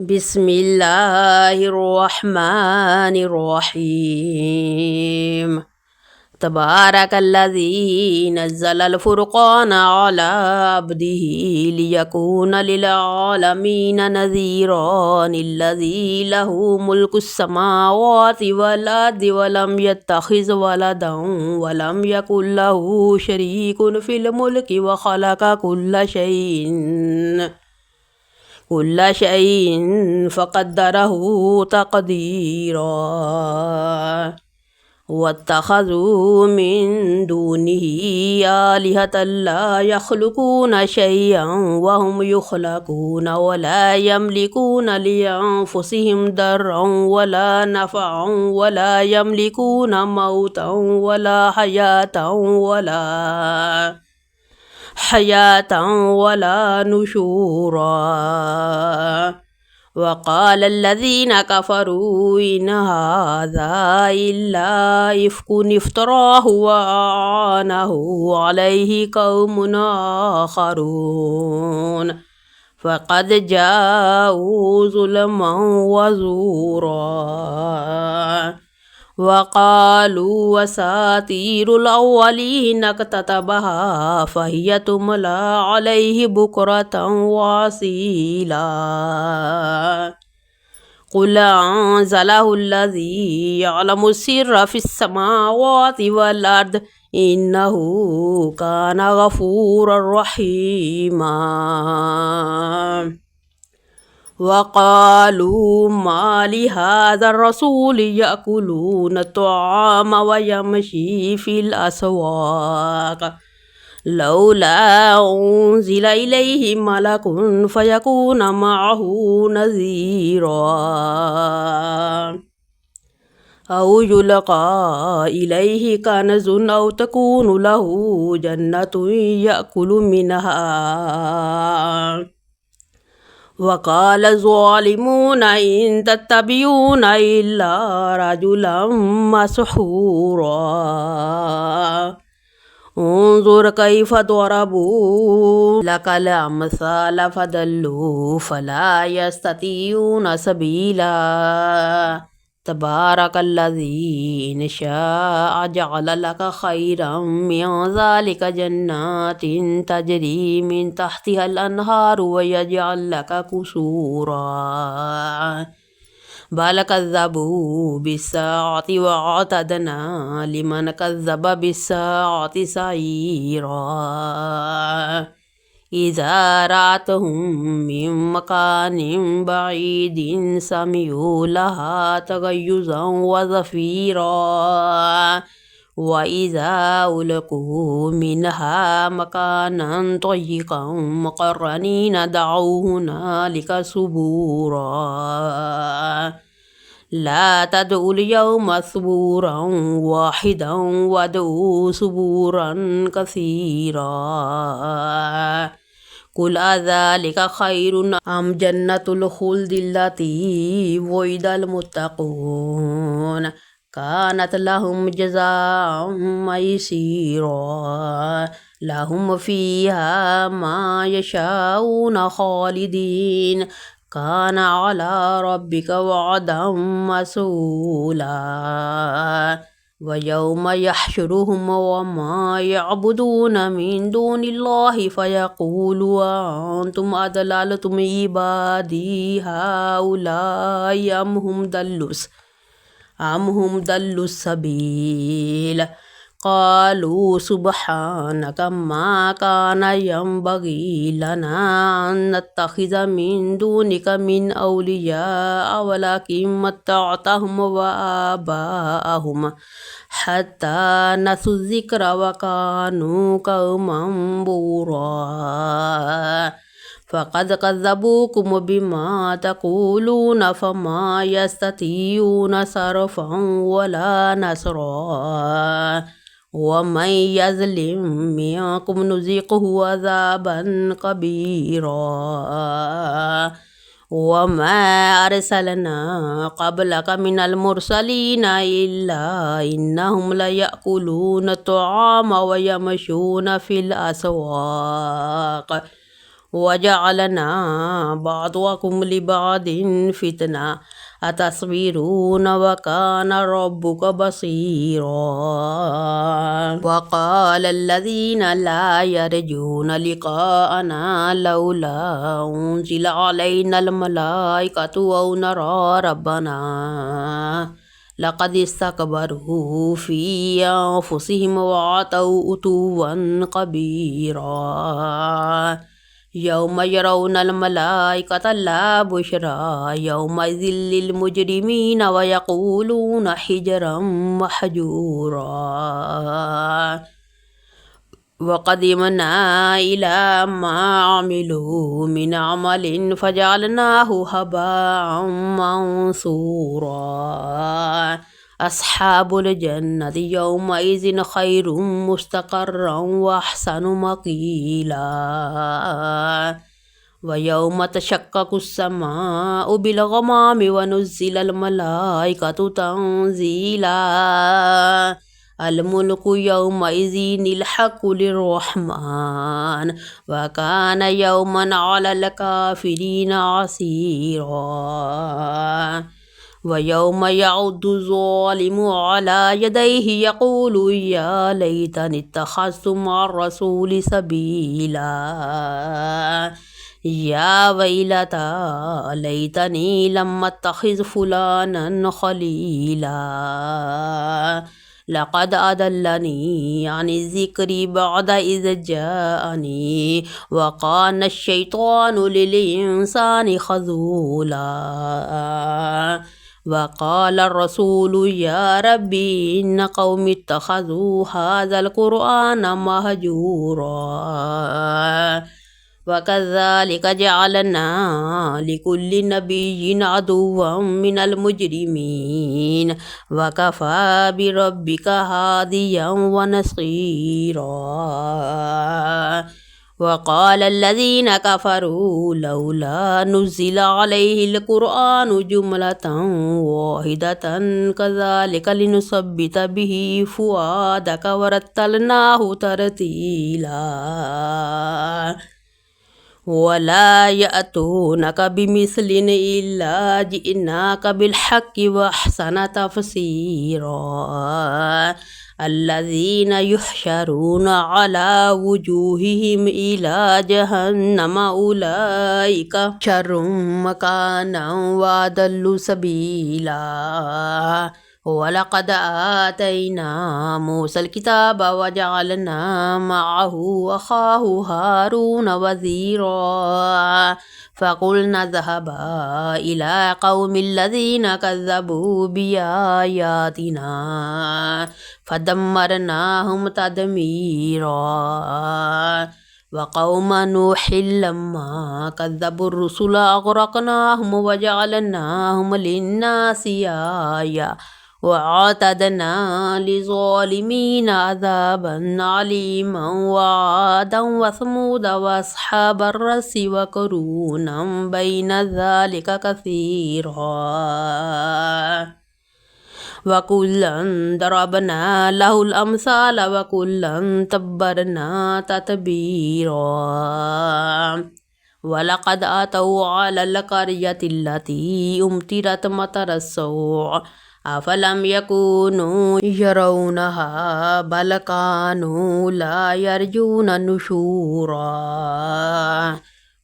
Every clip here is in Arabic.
بسم الله الرحمن الرحيم. تبارك الذي نزل الفرقان على عبده ليكون للعالمين نذيرا الذي له ملك السماوات والأرض ولم يتخذ ولدا ولم يكن له شريك في الملك وخلق كل شيء فقدره تقديرا. واتخذوا من دونه آلهة لا يخلقون شيئا وهم يخلقون ولا يملكون لأنفسهم ضرا ولا نفعا ولا يملكون موتا ولا حياة ولا نشورا. وقال الذين كفروا إن هذا إلا إفك افتراه وأعانه عليه قوم آخرون فقد جاءوا ظلما وزورا. وقالوا وساطير الأولين اكتتبها فهي تملى عليه بكرة وأصيلا. قل أنزله الذي يعلم السر في السماوات والأرض إنه كان غفورا رحيما. وقالوا ما لهذا الرسول يأكلون الطعام ويمشي في الأسواق لولا أنزل إليه ملك فيكون معه نذيرا أو يلقى إليه كنز أو تكون له جنة يأكل منها. وقال الظالمون إن تتبعون إلا رجلا مسحورا انظر كيف ضربوا لك الأمثال فضلوا فلا يستطيعون سبيلا. تبارك الذي إن شاء جعل لك خيرا من ذلك جنات تجري من تحتها الأنهار ويجعل لك قصورا بل كذبوا بالساعة وأعتدنا لمن كذب بالساعة سعيرا. إذا رأتهم من مكان بعيد سمعوا لها تغيظا وزفيرا وإذا ألقوا منها مكانا ضيقا مقرنين دعوا هنالك ثبورا. لا تدعوا اليوم ثبورا واحدا وادعوا ثبورا كثيرا. قل أذلك خير أم جنة الخلد التي وعد المتقون كانت لهم جزاء ميسيرا لهم فيها ما يشاءون خالدين كان على ربك وعدا مسئولا. ويوم يحشرهم وما يعبدون من دون الله فيقول أنتم أضللتم عبادي هؤلاء أم هم ضلوا السبيل قالوا سبحانك ما كان ينبغي لنا أن نتخذ من دونك من أولياء ولكن متعتهم وآباءهم حتى نسوا الذكر وكانوا قوما بورا. فقد كذبوكم بما تقولون فما يستطيعون صرفا ولا نصرا ومن يظلم منكم نذقه عذابا كبيرا. وما أرسلنا قبلك من المرسلين إلا إنهم ليأكلون الطعام ويمشون في الأسواق وجعلنا بعضكم لبعض فتنة أتصبرون وكان ربك بصيرا. وقال الذين لا يرجون لقاءنا لولا أنزل علينا الملائكة أو نرى ربنا لقد استكبروا في أنفسهم وعتوا عتوا كبيرا. يوم يرون الملائكة لا بشرى يومئذ للمجرمين ويقولون حجرا محجورا. وقدمنا إلى ما عملوا من عمل فجعلناه هباء منثورا. أصحاب الجنة يومئذ خير مستقرا وأحسن مقيلا. ويوم تشقق السماء بالغمام ونزل الملائكة تنزيلا. الملك يومئذ الحق للرحمن وكان يوما على الكافرين عسيرا. ويوم يعض الظالم على يديه يقول يا ليتني اتخذت مع الرسول سبيلا. يا ويلتى ليتني لم اتخذ فلانا خليلا لقد أضلني عن الذكر بعد إذ جاءني وكان الشيطان للإنسان خذولا. وقال الرسول يا ربي إن قومي اتخذوا هذا القرآن مهجورا. وكذلك جعلنا لكل نبي عدوا من المجرمين وكفى بربك هاديا ونصيرا. وقال الذين كفروا لولا نزل عليه القرآن جملة واحدة كذلك لنثبت به فؤادك ورتلناه ترتيلا. ولا يأتونك بمثل إلا جئناك بالحق وأحسن تفسيرا. الذين يحشرون على وجوههم إلى جهنم أولئك شر مكانا وأضل سبيلا. ولقد آتينا موسى الكتاب وجعلنا معه أخاه هارون وزيرا. فقلنا اذهبا إلى قوم الذين كذبوا بآياتنا فدمرناهم تدميرا. وقوم نوح لما كذبوا الرسل أغرقناهم وجعلناهم للناس آية وأعتدنا للظالمين عذابا عليما. وعادا وثمود وأصحاب الرس وقرونا بين ذلك كثيرا. وكلا ضربنا له الأمثال وكلا تبرنا تتبيرا. ولقد أتوا على القرية التي أمطرت مطر السوء أفلم يكونوا يرونها بل كانوا لا يرجون نشورا.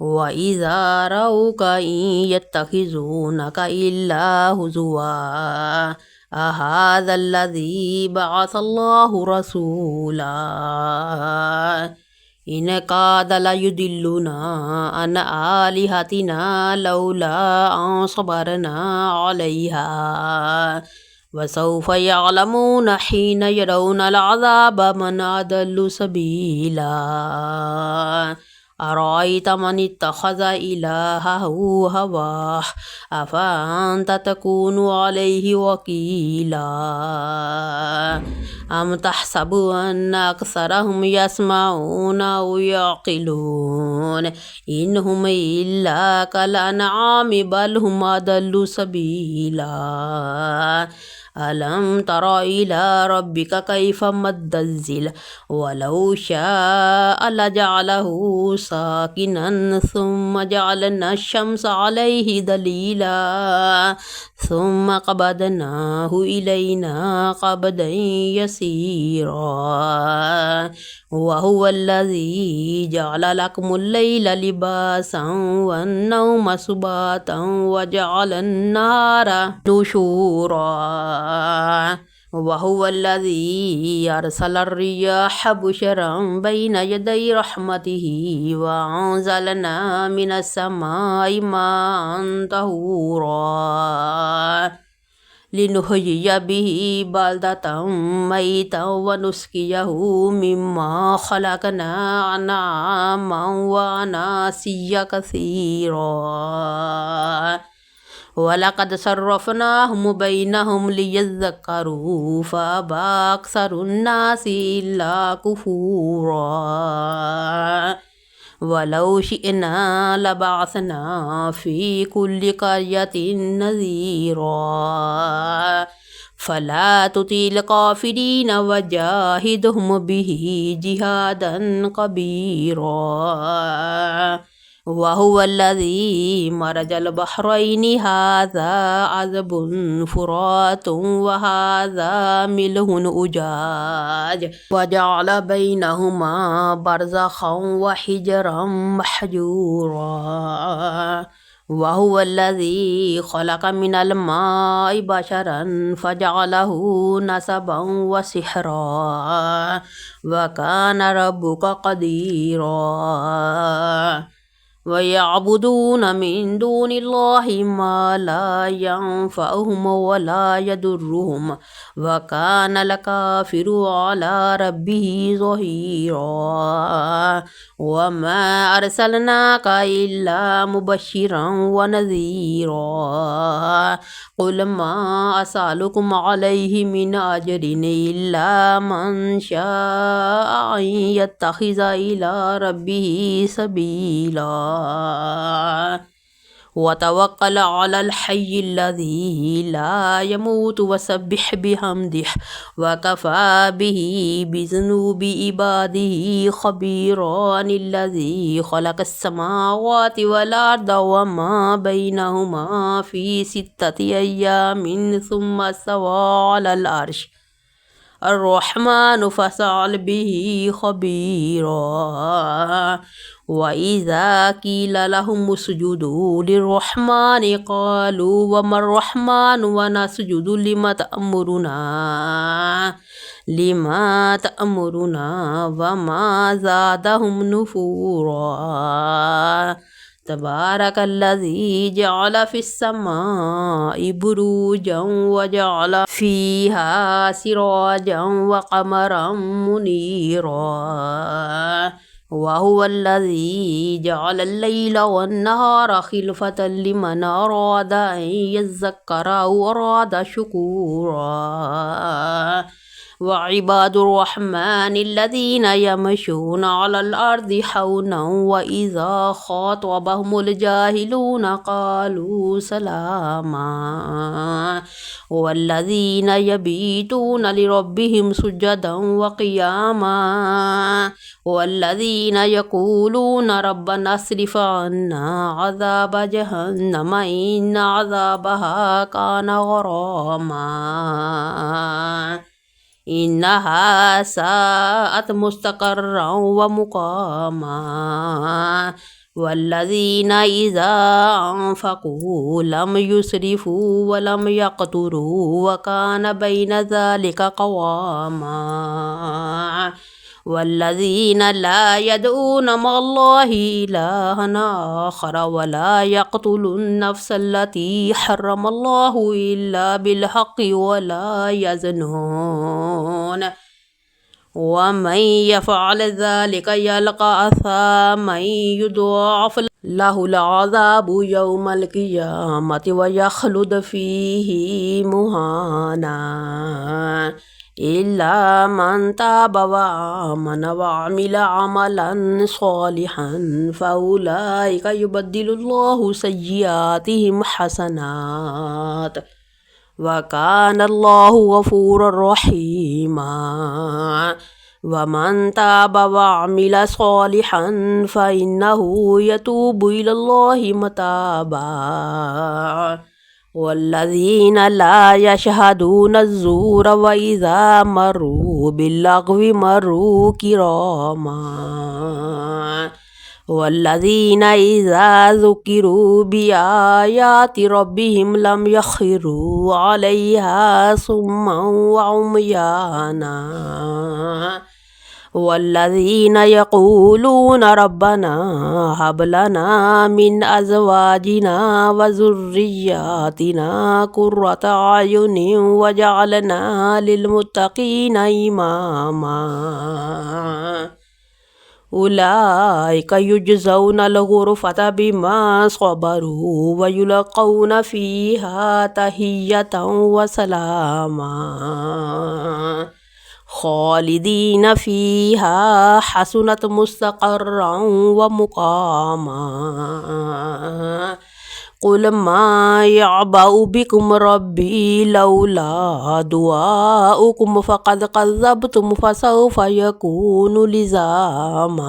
وإذا رأوك إن يتخذونك إلا هزوا أهذا الذي بعث الله رسولا. إن كاد ليضلنا عن آلهتنا لولا أن صبرنا عليها. وسوف يعلمون حين يرون العذاب من أضل سبيلا. أرأيت من اتخذ إلهه هواه أفأنت تكون عليه وكيلا. أم تحسب أن أكثرهم يسمعون أو يعقلون إنهم إلا كالأنعام بل هم أضل سبيلا. ألم تر إلى ربك كيف مد الظل ولو شاء لجعله ساكنا ثم جعلنا الشمس عليه دليلا ثم قبضناه إلينا قبضا يسيرا وهو الذي جعل لكم الليل لباسا والنوم سباتا وجعل النهار نشورا وهو الذي أرسل الرياح بشرا بين يدي رحمته وأنزلنا من السماء ماء طهورا لنحيي به بلدة ميتا ونسقيه مما خلقنا أنعاما وأناسيا كثيرا ولقد صرفناهم بينهم ليذكروا فأبى أكثر الناس إلا كفورا ولو شئنا لبعثنا في كل قرية نذيرا فلا تطع الكافرين وجاهدهم به جهادا كبيرا وهو الذي مرج البحرين هذا عذب فرات وهذا ملح أجاج وجعل بينهما برزخا وحجرا محجورا وهو الذي خلق من الماء بشرا فجعله نسبا وسحرا وكان ربك قديرا ويعبدون من دون الله ما لا ينفعهم ولا يضرهم وكان الكافر على ربه ظهيرا وما أرسلناك إلا مبشرا ونذيرا قل ما أسألكم عليه من أجر إلا من شاء أن يتخذ إلى ربه سبيلا وتوكل على الحي الذي لا يموت وسبح بحمده وكفى به بذنوب عباده خبيرا الذي خلق السماوات والأرض وما بينهما في 6 أيام ثم استوى على العرش الرحمن فاسأل به خبيرا وإذا قيل لهم اسجدوا للرحمن قالوا وما الرحمن ونسجد لما تأمرنا وما زادهم نفورا تبارك الذي جعل في السماء بروجا وجعل فيها سراجا وقمرا منيرا وهو الذي جعل الليل والنهار خلفة لمن أراد أن يذكر أو أراد شكورا وعباد الرحمن الذين يمشون على الأرض حونا وإذا خاطبهم الجاهلون قالوا سلاما والذين يبيتون لربهم سجدا وقياما والذين يقولون ربنا اصرف عنا عذاب جهنم إن عذابها كان غراما إنها ساءت مستقرا ومقاما والذين إذا أنفقوا لم يسرفوا ولم يقتروا وكان بين ذلك قواما والذين لا يدعون مع الله إلها آخر ولا يقتلون النفس التي حرم الله إلا بالحق ولا يزنون ومن يفعل ذلك يلقى أثاما يضاعف له العذاب يوم القيامة ويخلد فيه مهانا إلا من تاب وآمن وعمل عملا صالحا فأولئك يبدل الله سيئاتهم حسنات وكان الله غفورا رحيما ومن تاب وعمل صالحا فإنه يتوب إلى الله متابا والذين لا يشهدون الزور وإذا مروا باللغو مروا كراما والذين إذا ذكروا بآيات ربهم لم يخروا عليها صما وعميانا والذين يقولون ربنا هب لنا من أزواجنا وذرياتنا قرة أعين واجعلنا للمتقين إماما أولئك يجزون الغرفة بما صبروا ويلقون فيها تحية وسلاما خالدين فيها حسنت مستقرا ومقاما قل ما يعبأ بكم ربي لولا دعاؤكم فقد كذبتم فسوف يكون لزاما.